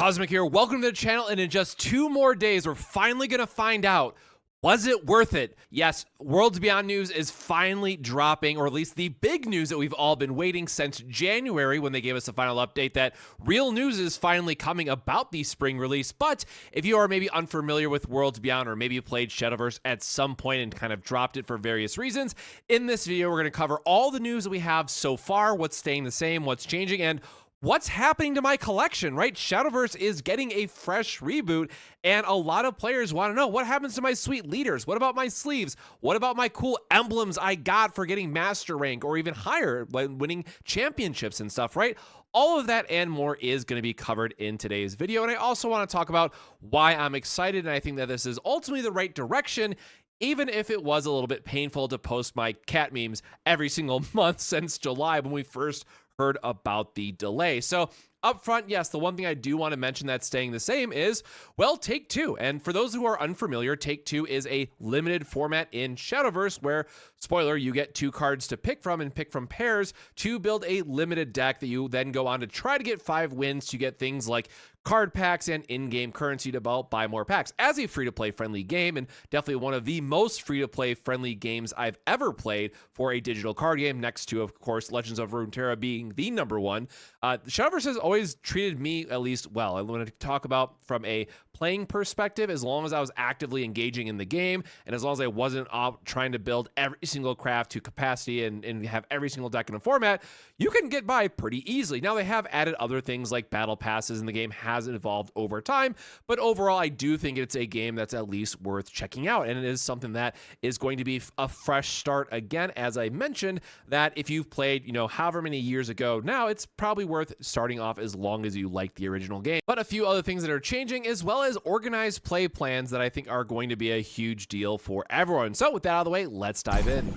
Cosmic here. Welcome to the channel, and in just 2 more days, we're finally going to find out, was it worth it? Yes, Worlds Beyond news is finally dropping, or at least the big news that we've all been waiting since January when they gave us the final update that real news is finally coming about the spring release. But if you are maybe unfamiliar with Worlds Beyond, or maybe you played Shadowverse at some point and kind of dropped it for various reasons, in this video, we're going to cover all the news that we have so far, what's staying the same, what's changing, and what's happening to my collection, right? Shadowverse is getting a fresh reboot, and a lot of players want to know, what happens to my sweet leaders? What about my sleeves? What about my cool emblems I got for getting master rank or even higher when winning championships and stuff, right? All of that and more is going to be covered in today's video, and I also want to talk about why I'm excited, and I think that this is ultimately the right direction, even if it was a little bit painful to post my cat memes every single month since July when we first heard about the delay. So up front, yes, the one thing I do want to mention that's staying the same is, well, Take-Two. And for those who are unfamiliar, Take-Two is a limited format in Shadowverse where, spoiler, you get 2 cards to pick from and pick from pairs to build a limited deck that you then go on to try to get 5 wins to get things like card packs and in-game currency to buy more packs. As a free-to-play friendly game, and definitely one of the most free-to-play friendly games I've ever played for a digital card game, next to, of course, Legends of Runeterra being the #1, Shadowverse has always treated me at least well. I want to talk about from a playing perspective, as long as I was actively engaging in the game, and as long as I wasn't trying to build every single craft to capacity and have every single deck in a format, you can get by pretty easily. Now, they have added other things like battle passes, and the game has evolved over time, but overall, I do think it's a game that's at least worth checking out, and it is something that is going to be a fresh start again, as I mentioned, that if you've played, however many years ago now, it's probably worth starting off as long as you like the original game. But a few other things that are changing, as well as organized play plans that I think are going to be a huge deal for everyone. So with that out of the way, let's dive in.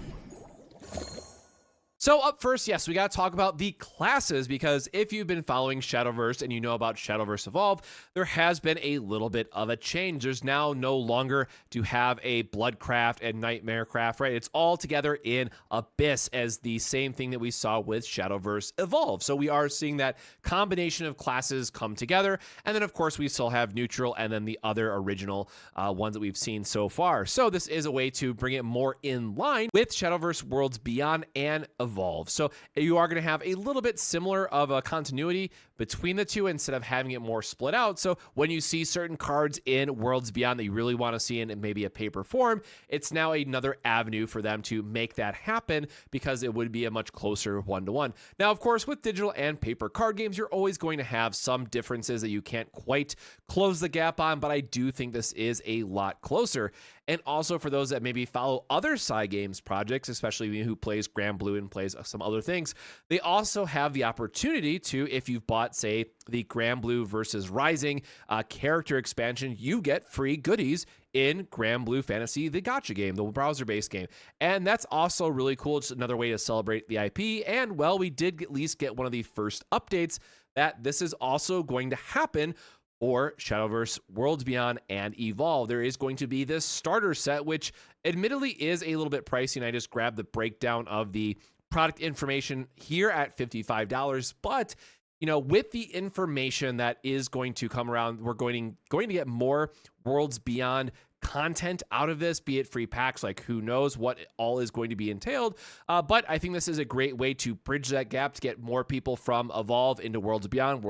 So up first, yes, we got to talk about the classes, because if you've been following Shadowverse and you know about Shadowverse Evolve, there has been a little bit of a change. There's now no longer to have a Bloodcraft and Nightmarecraft, right? It's all together in Abyss as the same thing that we saw with Shadowverse Evolve. So we are seeing that combination of classes come together. And then, of course, we still have Neutral and then the other original ones that we've seen so far. So this is a way to bring it more in line with Shadowverse Worlds Beyond and Evolve. So you are going to have a little bit similar of a continuity between the two instead of having it more split out. So when you see certain cards in Worlds Beyond that you really want to see in maybe a paper form, it's now another avenue for them to make that happen, because it would be a much closer 1-to-1. Now, of course, with digital and paper card games, you're always going to have some differences that you can't quite close the gap on, but I do think this is a lot closer. And also for those that maybe follow other Cygames projects, especially who plays Grand Blue and plays some other things, they also have the opportunity to, if you've bought, say, the Grand Blue versus Rising character expansion, you get free goodies in Grand Blue Fantasy, the gacha game, the browser-based game. And that's also really cool. It's another way to celebrate the IP. And, well, we did at least get one of the first updates that this is also going to happen or Shadowverse Worlds Beyond and Evolve. There is going to be this starter set, which admittedly is a little bit pricey, and I just grabbed the breakdown of the product information here at $55, but with the information that is going to come around, we're going to get more Worlds Beyond content out of this, be it free packs, like who knows what all is going to be entailed. But I think this is a great way to bridge that gap to get more people from Evolve into Worlds Beyond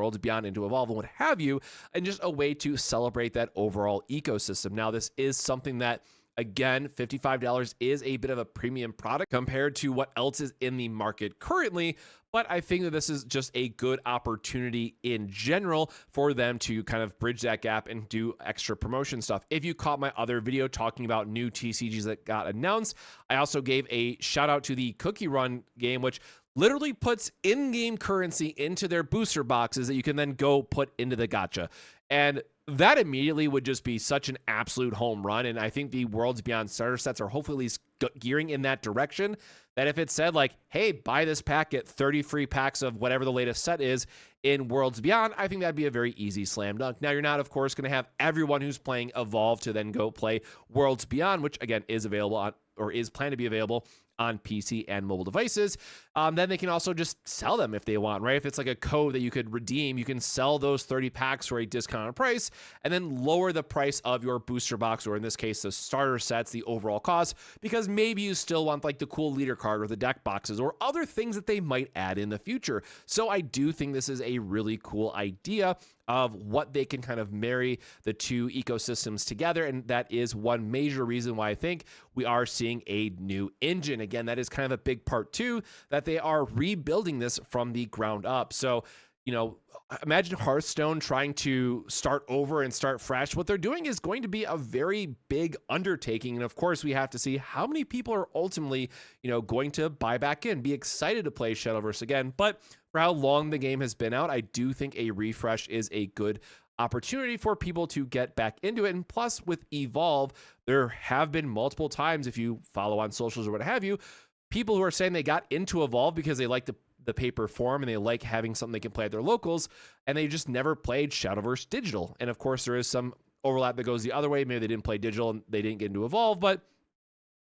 into Evolve, and what have you, and just a way to celebrate that overall ecosystem. Now, this is something that, again, $55 is a bit of a premium product compared to what else is in the market currently, but I think that this is just a good opportunity in general for them to kind of bridge that gap and do extra promotion stuff. If you caught my other video talking about new TCGs that got announced, I also gave a shout out to the Cookie Run game, which literally puts in-game currency into their booster boxes that you can then go put into the gacha. And that immediately would just be such an absolute home run. And I think the Worlds Beyond starter sets are hopefully at least gearing in that direction, that if it said like, hey, buy this pack, get 30 free packs of whatever the latest set is in Worlds Beyond, I think that'd be a very easy slam dunk. Now, you're not, of course, going to have everyone who's playing Evolve to then go play Worlds Beyond, which again is available on, or is planned to be available on PC and mobile devices. Then they can also just sell them if they want, right? If it's like a code that you could redeem, you can sell those 30 packs for a discounted price and then lower the price of your booster box, or in this case, the starter sets, the overall cost, because maybe you still want like the cool leader card or the deck boxes or other things that they might add in the future. So I do think this is a really cool idea of what they can kind of marry the two ecosystems together. And that is one major reason why I think we are seeing a new engine. Again, that is kind of a big part too, that they are rebuilding this from the ground up. So, you know, imagine Hearthstone trying to start over and start fresh. What they're doing is going to be a very big undertaking. And of course, we have to see how many people are ultimately, you know, going to buy back in, be excited to play Shadowverse again. But for how long the game has been out, I do think a refresh is a good opportunity for people to get back into it. And plus, with Evolve, there have been multiple times, if you follow on socials or what have you, people who are saying they got into Evolve because they like the paper form and they like having something they can play at their locals, and they just never played Shadowverse digital. And of course, there is some overlap that goes the other way. Maybe they didn't play digital and they didn't get into Evolve, but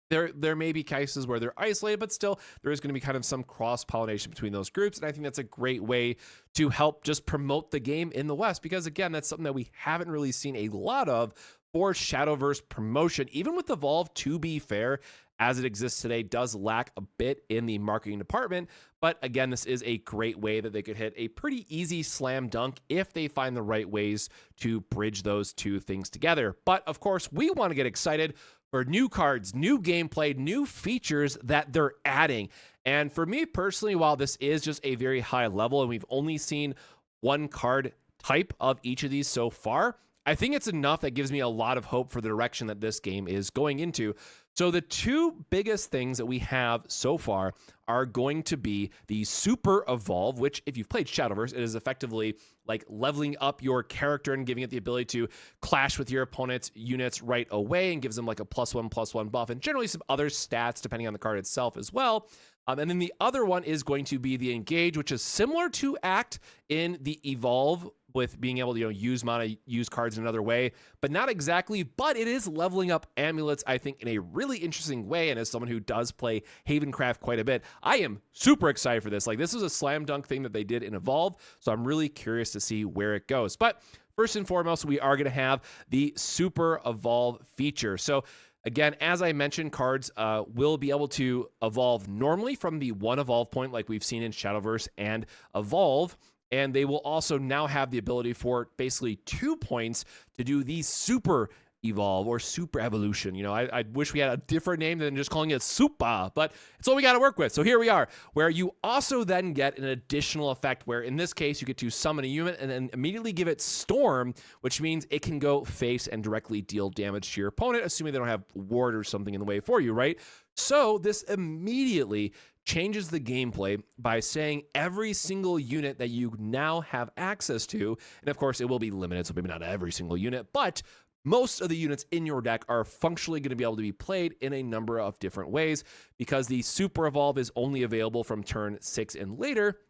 there may be cases where they're isolated, but still there is going to be kind of some cross-pollination between those groups. And I think that's a great way to help just promote the game in the West, because again, that's something that we haven't really seen a lot of for Shadowverse promotion. Even with Evolve, to be fair, as it exists today, does lack a bit in the marketing department. But again, this is a great way that they could hit a pretty easy slam dunk if they find the right ways to bridge those two things together. But of course, we want to get excited for new cards, new gameplay, new features that they're adding. And for me personally, while this is just a very high level and we've only seen one card type of each of these so far, I think it's enough that gives me a lot of hope for the direction that this game is going into. So the two biggest things that we have so far are going to be the Super Evolve, which if you've played Shadowverse, it is effectively like leveling up your character and giving it the ability to clash with your opponent's units right away, and gives them like a +1/+1 buff and generally some other stats depending on the card itself as well. And then the other one is going to be the Engage, which is similar to Act in the Evolve, with being able to, you know, use mana, use cards in another way, but not exactly. But it is leveling up amulets, I think, in a really interesting way. And as someone who does play Havencraft quite a bit, I am super excited for this. Like, this was a slam dunk thing that they did in Evolve, so I'm really curious to see where it goes. But first and foremost, we are going to have the Super Evolve feature. So again, as I mentioned, cards will be able to evolve normally from the one evolve point like we've seen in Shadowverse and Evolve. And they will also now have the ability for basically 2 points to do the Super Evolve or Super Evolution. You know, I wish we had a different name than just calling it Super, but it's all we got to work with. So here we are, where you also then get an additional effect where in this case, you get to summon a unit and then immediately give it Storm, which means it can go face and directly deal damage to your opponent, assuming they don't have ward or something in the way for you, right? So this immediately changes the gameplay by saying every single unit that you now have access to, and of course it will be limited, so maybe not every single unit, but most of the units in your deck are functionally going to be able to be played in a number of different ways, because the Super Evolve is only available from turn 6 and later.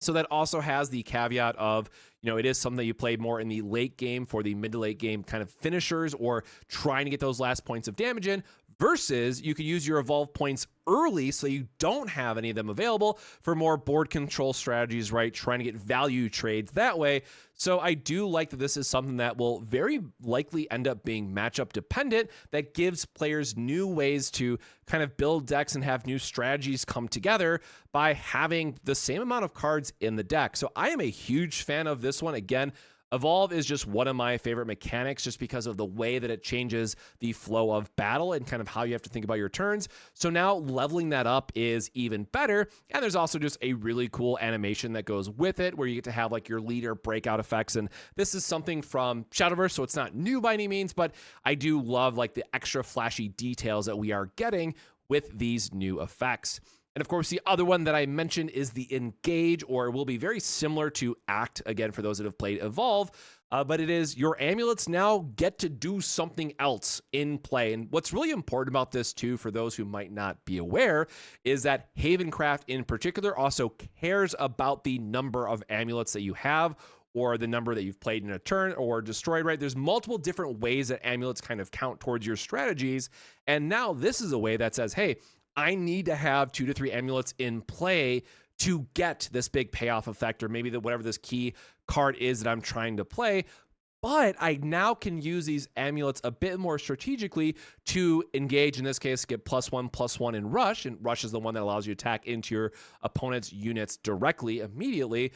So that also has the caveat of, you know, it is something that you play more in the late game for the mid to late game kind of finishers or trying to get those last points of damage in, versus you could use your evolve points early so you don't have any of them available for more board control strategies, right? Trying to get value trades that way. So I do like that this is something that will very likely end up being matchup dependent, that gives players new ways to kind of build decks and have new strategies come together by having the same amount of cards in the deck. So I am a huge fan of this one. Again, Evolve is just one of my favorite mechanics just because of the way that it changes the flow of battle and kind of how you have to think about your turns. So now leveling that up is even better. And there's also just a really cool animation that goes with it where you get to have like your leader breakout effects. And this is something from Shadowverse, so it's not new by any means, but I do love like the extra flashy details that we are getting with these new effects. And of course, the other one that I mentioned is the Engage, or will be very similar to Act, again, for those that have played Evolve, but it is your amulets now get to do something else in play. And what's really important about this too, for those who might not be aware, is that Havencraft in particular also cares about the number of amulets that you have, or the number that you've played in a turn or destroyed, right? There's multiple different ways that amulets kind of count towards your strategies. And now this is a way that says, hey, I need to have 2 to 3 amulets in play to get this big payoff effect, or maybe whatever this key card is that I'm trying to play. But I now can use these amulets a bit more strategically to engage, in this case, get +1/+1 in Rush. And Rush is the one that allows you to attack into your opponent's units directly, immediately.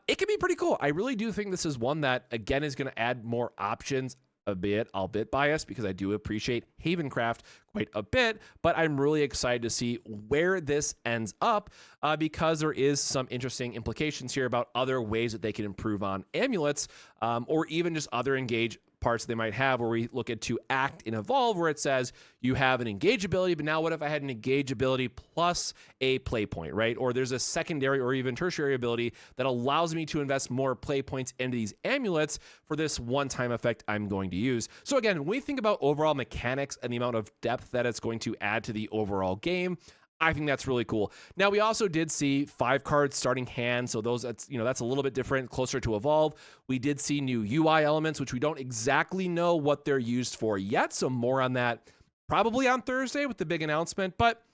It can be pretty cool. I really do think this is one that, again, is going to add more options. I'll bit biased because I do appreciate Havencraft quite a bit, but I'm really excited to see where this ends up because there is some interesting implications here about other ways that they can improve on amulets, or even just other engage parts they might have, where we look at to act and evolve, where it says you have an engage ability, but now what if I had an engage ability plus a play point, right? Or there's a secondary or even tertiary ability that allows me to invest more play points into these amulets for this one-time effect I'm going to use. So again, when we think about overall mechanics and the amount of depth that it's going to add to the overall game, I think that's really cool. Now, we also did see 5 cards starting hand, so that's a little bit different, closer to evolve. We did see new UI elements, which we don't exactly know what they're used for yet, so more on that probably on Thursday with the big announcement. But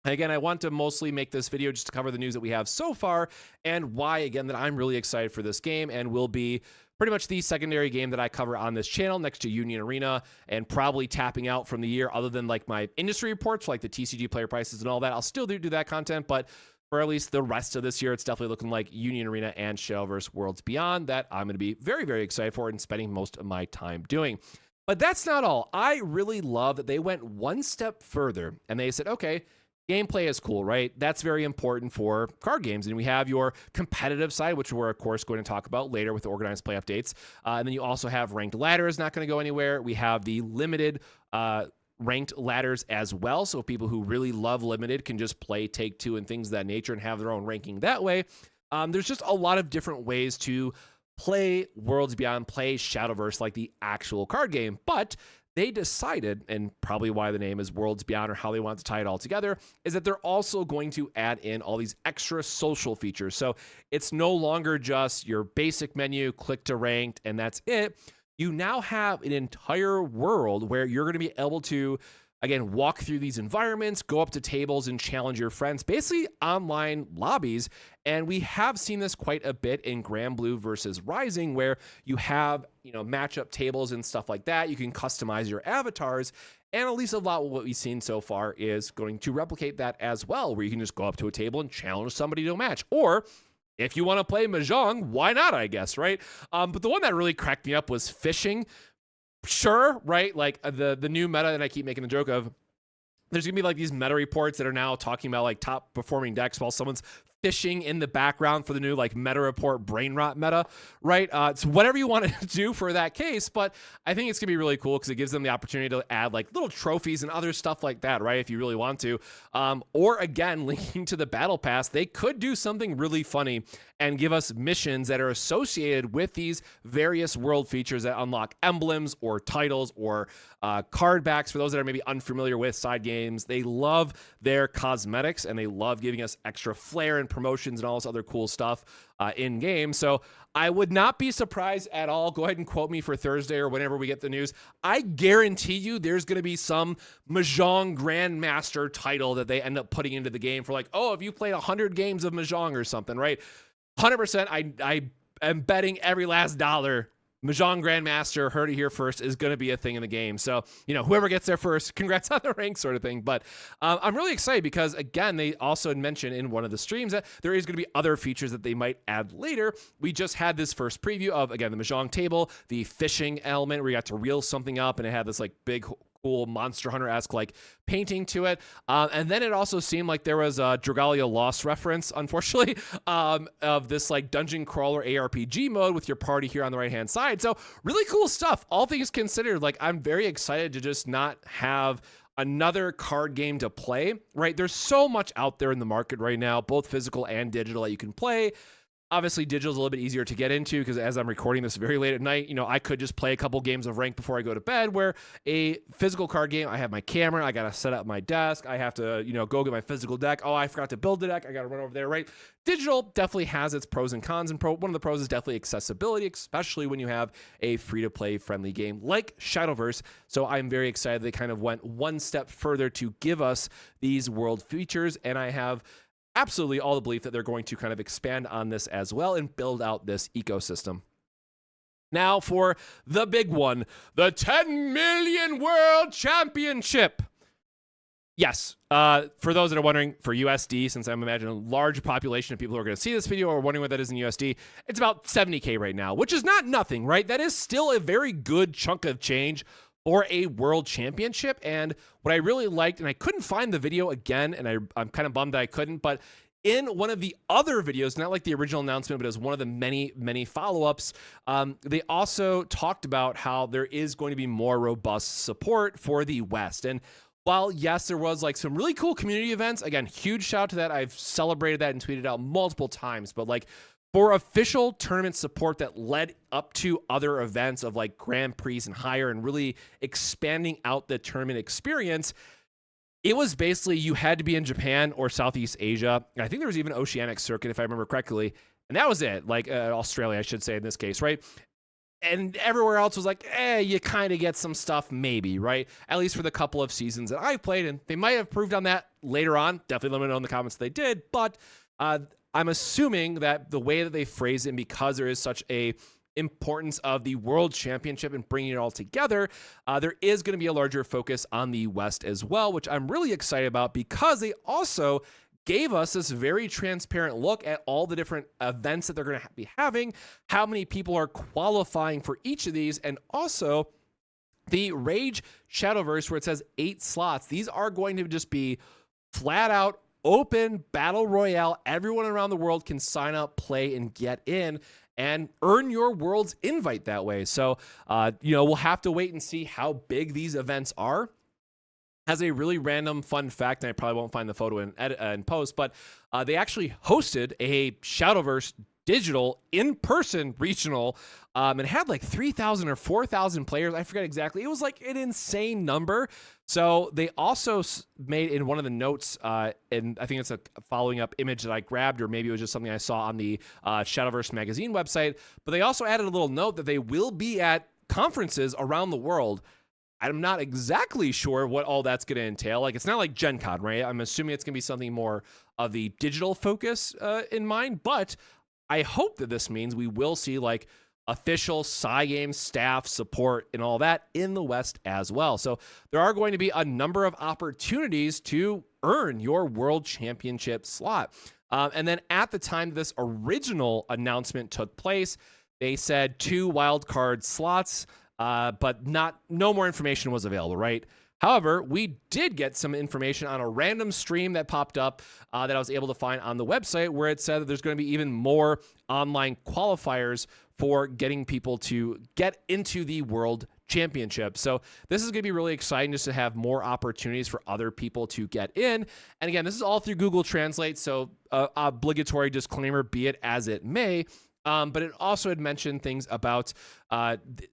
again, I want to mostly make this video just to cover the news that we have so far and why, again, that I'm really excited for this game and will be pretty much the secondary game that I cover on this channel next to Union Arena, and probably tapping out from the year, other than like my industry reports, like the TCG player prices and all that. I'll still do that content, but for at least the rest of this year, it's definitely looking like Union Arena and Shadowverse Worlds Beyond that I'm going to be very, very excited for and spending most of my time doing. But that's not all. I really love that they went one step further and they said, okay, gameplay is cool, right? That's very important for card games. And we have your competitive side, which we're, of course, going to talk about later with the organized play updates. And then you also have ranked ladders, not going to go anywhere. We have the limited ranked ladders as well. So people who really love limited can just play Take Two and things of that nature and have their own ranking that way. There's just a lot of different ways to play Worlds Beyond, play Shadowverse like the actual card game. But they decided, and probably why the name is Worlds Beyond or how they want to tie it all together, is that they're also going to add in all these extra social features. So it's no longer just your basic menu, click to ranked, and that's it. You now have an entire world where you're going to be able to, again, walk through these environments, go up to tables and challenge your friends, basically online lobbies. And we have seen this quite a bit in Grand Blue versus Rising, where you have, matchup tables and stuff like that. You can customize your avatars. And at least a lot of what we've seen so far is going to replicate that as well, where you can just go up to a table and challenge somebody to a match. Or if you want to play Mahjong, why not, I guess, right? But the one that really cracked me up was fishing. Sure, right? Like the new meta that I keep making the joke of, there's gonna be like these meta reports that are now talking about like top performing decks while someone's fishing in the background for the new like meta report brain rot meta, right? So whatever you want to do for that case, but I think it's gonna be really cool because it gives them the opportunity to add like little trophies and other stuff like that, right? If you really want to, or again, linking to the battle pass, they could do something really funny and give us missions that are associated with these various world features that unlock emblems or titles or card backs. For those that are maybe unfamiliar with side games, they love their cosmetics and they love giving us extra flair and promotions and all this other cool stuff in game. So I would not be surprised at all. Go ahead and quote me for Thursday or whenever we get the news. I guarantee you there's going to be some Mahjong Grandmaster title that they end up putting into the game for like, oh, if you played 100 games of Mahjong or something, right? 100%, I am betting every last dollar Mahjong Grandmaster, heard it here first, is going to be a thing in the game. So, whoever gets there first, congrats on the rank sort of thing. But I'm really excited because, again, they also mentioned in one of the streams that there is going to be other features that they might add later. We just had this first preview of, again, the Mahjong table, the fishing element where you got to reel something up and it had this like big cool Monster Hunter-esque like painting to it. And then it also seemed like there was a Dragalia Lost reference, unfortunately, of this like dungeon crawler ARPG mode with your party here on the right-hand side. So really cool stuff. All things considered, like I'm very excited to just not have another card game to play, right? There's so much out there in the market right now, both physical and digital, that you can play. Obviously, digital is a little bit easier to get into because as I'm recording this very late at night, I could just play a couple games of Rank before I go to bed, where a physical card game, I have my camera, I got to set up my desk, I have to, go get my physical deck. Oh, I forgot to build the deck. I got to run over there, right? Digital definitely has its pros and cons, and one of the pros is definitely accessibility, especially when you have a free-to-play friendly game like Shadowverse. So I'm very excited they kind of went one step further to give us these world features, and I have absolutely all the belief that they're going to kind of expand on this as well and build out this ecosystem. Now for the big one, the 10 million World Championship. Yes, for those that are wondering, for USD, since I'm imagining a large population of people who are going to see this video or wondering what that is in USD, it's about 70K right now, which is not nothing, right? That is still a very good chunk of change or a world championship. And what I really liked, and I couldn't find the video again, and I'm kind of bummed that I couldn't, but in one of the other videos, not like the original announcement, but as one of the many, many follow-ups, they also talked about how there is going to be more robust support for the West. And while, yes, there was like some really cool community events, again, huge shout out to that. I've celebrated that and tweeted out multiple times, but like, for official tournament support that led up to other events of like Grand Prix and higher and really expanding out the tournament experience, it was basically you had to be in Japan or Southeast Asia. And I think there was even Oceanic Circuit, if I remember correctly. And that was it, like Australia, I should say in this case, right? And everywhere else was like, you kind of get some stuff maybe, right? At least for the couple of seasons that I've played. And they might have proved on that later on. Definitely let me know in the comments if they did. But I'm assuming that the way that they phrase it, because there is such a importance of the World Championship and bringing it all together, there is going to be a larger focus on the West as well, which I'm really excited about because they also gave us this very transparent look at all the different events that they're going to be having, how many people are qualifying for each of these, and also the Rage Shadowverse where it says 8 slots. These are going to just be flat out open battle royale. Everyone around the world can sign up, play, and get in and earn your world's invite that way. So, we'll have to wait and see how big these events are. As a really random fun fact, and I probably won't find the photo in post, but they actually hosted a Shadowverse digital in-person regional and had like 3,000 or 4,000 players. I forget exactly. It was like an insane number. So they also made in one of the notes, and I think it's a following up image that I grabbed, or maybe it was just something I saw on the Shadowverse Magazine website, but they also added a little note that they will be at conferences around the world. I'm not exactly sure what all that's going to entail. Like, it's not like Gen Con, right? I'm assuming it's going to be something more of the digital focus in mind, but I hope that this means we will see like official Cygames staff support and all that in the West as well. So there are going to be a number of opportunities to earn your World Championship slot. And then at the time this original announcement took place, they said 2 wildcard slots, but no more information was available, right? However, we did get some information on a random stream that popped up that I was able to find on the website where it said that there's going to be even more online qualifiers for getting people to get into the World Championship. So this is going to be really exciting just to have more opportunities for other people to get in. And again, this is all through Google Translate, so obligatory disclaimer, be it as it may. But it also had mentioned things about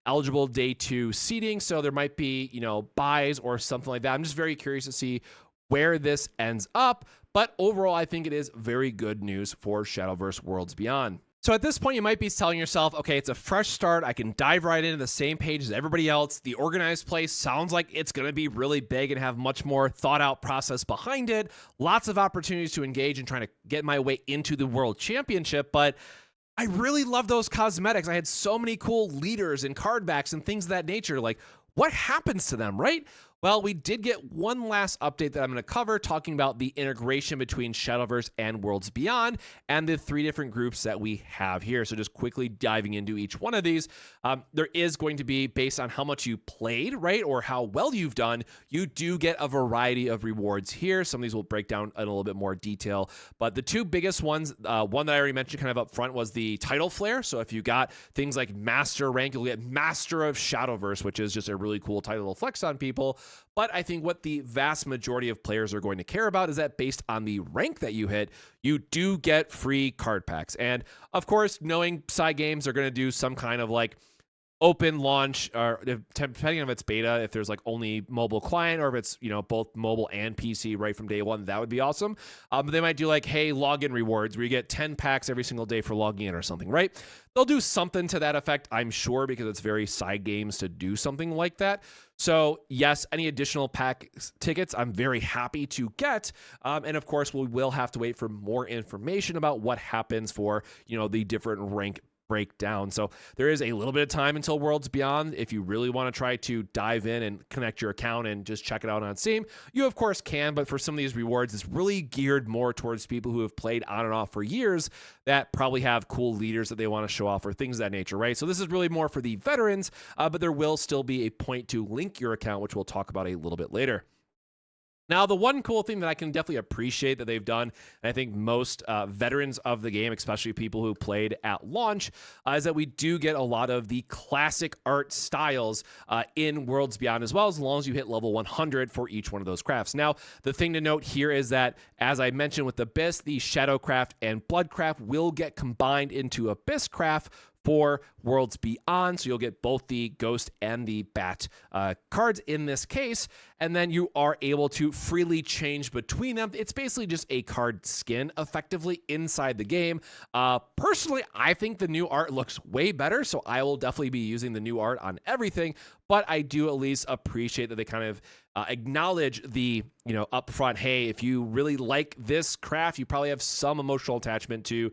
eligible day 2 seating. So there might be, buys or something like that. I'm just very curious to see where this ends up. But overall, I think it is very good news for Shadowverse Worlds Beyond. So at this point, you might be telling yourself, okay, it's a fresh start. I can dive right into the same page as everybody else. The organized play sounds like it's going to be really big and have much more thought out process behind it. Lots of opportunities to engage in trying to get my way into the World Championship. But I really love those cosmetics. I had so many cool leaders and card backs and things of that nature. Like, what happens to them, right? Well, we did get one last update that I'm going to cover, talking about the integration between Shadowverse and Worlds Beyond and the 3 different groups that we have here. So just quickly diving into each one of these, there is going to be, based on how much you played, right, or how well you've done, you do get a variety of rewards here. Some of these will break down in a little bit more detail. But the 2 biggest ones, one that I already mentioned kind of up front was the title flare. So if you got things like Master rank, you'll get Master of Shadowverse, which is just a really cool title to flex on people. But I think what the vast majority of players are going to care about is that based on the rank that you hit, you do get free card packs. And of course, knowing side games are going to do some kind of like open launch, or depending on if it's beta, if there's like only mobile client, or if it's, you know, both mobile and PC right from day one, that would be awesome. But they might do like, hey, login rewards where you get 10 packs every single day for logging in or something, right? They'll do something to that effect, I'm sure, because it's very side games to do something like that. So yes, any additional pack tickets, I'm very happy to get. And of course, we will have to wait for more information about what happens for, you know, the different rank breakdown. So there is a little bit of time until Worlds Beyond. If you really want to try to dive in and connect your account and just check it out on Steam, you of course can, but for some of these rewards, it's really geared more towards people who have played on and off for years that probably have cool leaders that they want to show off or things of that nature, right? So this is really more for the veterans, but there will still be a point to link your account, which we'll talk about a little bit later. Now, the one cool thing that I can definitely appreciate that they've done, and I think most veterans of the game, especially people who played at launch, is that we do get a lot of the classic art styles in Worlds Beyond, as long as you hit level 100 for each one of those crafts. Now, the thing to note here is that, as I mentioned with Abyss, the Shadowcraft and Bloodcraft will get combined into Abysscraft for Worlds Beyond, so you'll get both the Ghost and the Bat cards in this case, and then you are able to freely change between them. It's basically just a card skin, effectively, inside the game. Personally, I think the new art looks way better, so I will definitely be using the new art on everything, but I do at least appreciate that they kind of acknowledge the, you know, upfront, hey, if you really like this craft, you probably have some emotional attachment to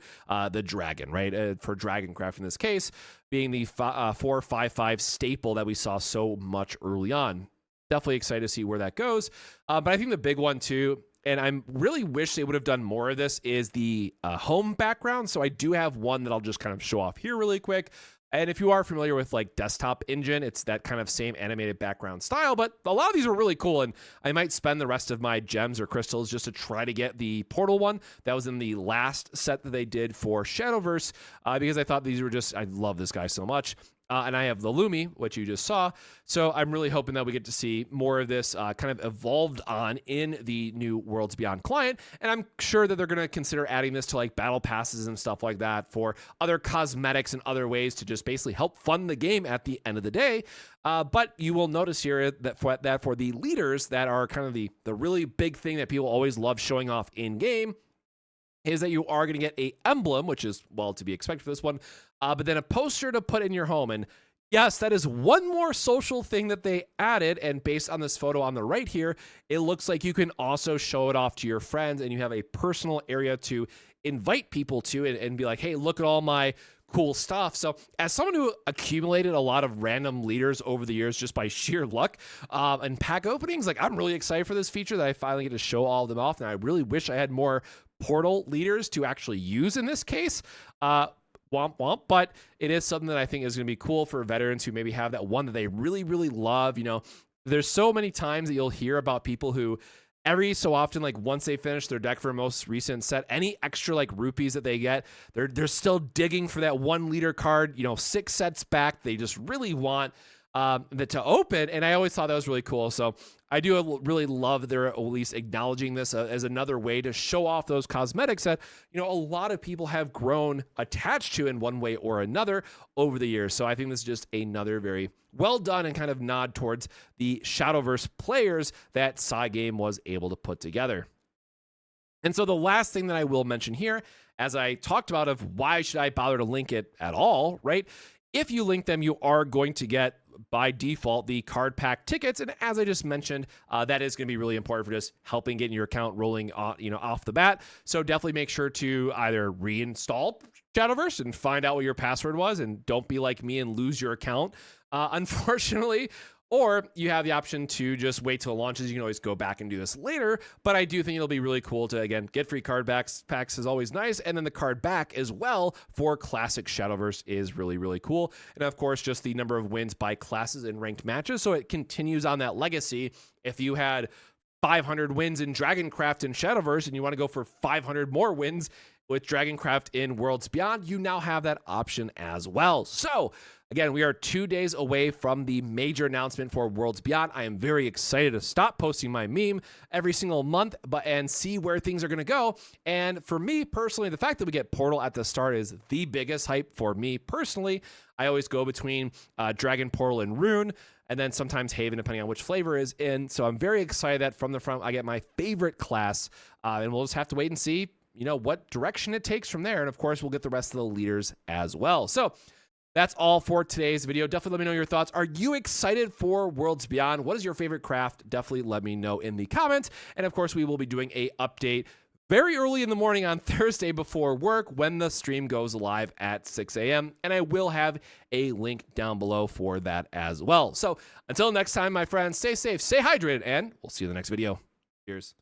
the dragon, right? For Dragoncraft in this case, being the 4/5/5 staple that we saw so much early on. Definitely excited to see where that goes. But I think the big one too, and I really wish they would have done more of this, is the home background. So I do have one that I'll just kind of show off here really quick. And if you are familiar with like Desktop Engine, it's that kind of same animated background style, but a lot of these are really cool, and I might spend the rest of my gems or crystals just to try to get the Portal one that was in the last set that they did for Shadowverse, because I thought these were just, I love this guy so much. And I have the Lumi, which you just saw. So I'm really hoping that we get to see more of this kind of evolved on in the new Worlds Beyond client. And I'm sure that they're going to consider adding this to like battle passes and stuff like that for other cosmetics and other ways to just basically help fund the game at the end of the day. But you will notice here that for the leaders that are kind of the really big thing that people always love showing off in game, is that you are going to get a emblem, which is, well, to be expected for this one, but then a poster to put in your home. And yes, that is one more social thing that they added. And based on this photo on the right here, it looks like you can also show it off to your friends, and you have a personal area to invite people to and be like, hey, look at all my cool stuff. So as someone who accumulated a lot of random leaders over the years just by sheer luck and pack openings, like, I'm really excited for this feature that I finally get to show all of them off. And I really wish I had more Portal leaders to actually use in this case. Womp womp, but it is something that I think is going to be cool for veterans who maybe have that one that they really, really love. You know, there's so many times that you'll hear about people who every so often, like once they finish their deck for a most recent set, any extra like rupees that they get, they're still digging for that one leader card, you know, 6 sets back. They just really want that to open, and I always thought that was really cool. So I do really love they're at least acknowledging this as another way to show off those cosmetics that, you know, a lot of people have grown attached to in one way or another over the years. So I think this is just another very well done and kind of nod towards the Shadowverse players that Cygame was able to put together. And so the last thing that I will mention here, as I talked about of why should I bother to link it at all, right? If you link them, you are going to get by default the card pack tickets, and as I just mentioned, that is going to be really important for just helping getting your account rolling off the bat. So definitely make sure to either reinstall Shadowverse and find out what your password was, and don't be like me and lose your account, unfortunately. Or you have the option to just wait till it launches. You can always go back and do this later, but I do think it'll be really cool to, again, get free card packs is always nice, and then the card back as well for Classic Shadowverse is really, really cool. And of course, just the number of wins by classes in ranked matches, so it continues on that legacy. If you had 500 wins in Dragoncraft and Shadowverse, and you want to go for 500 more wins with Dragoncraft in Worlds Beyond, you now have that option as well. So Again, we are 2 days away from the major announcement for Worlds Beyond. I am very excited to stop posting my meme every single month, and see where things are going to go. And for me personally, the fact that we get Portal at the start is the biggest hype for me personally. I always go between Dragon, Portal, and Rune, and then sometimes Haven, depending on which flavor is in. So I'm very excited that from the front, I get my favorite class, and we'll just have to wait and see, what direction it takes from there. And of course, we'll get the rest of the leaders as well. So that's all for today's video. Definitely let me know your thoughts. Are you excited for Worlds Beyond? What is your favorite craft? Definitely let me know in the comments. And of course, we will be doing a update very early in the morning on Thursday before work when the stream goes live at 6 a.m. And I will have a link down below for that as well. So until next time, my friends, stay safe, stay hydrated, and we'll see you in the next video. Cheers.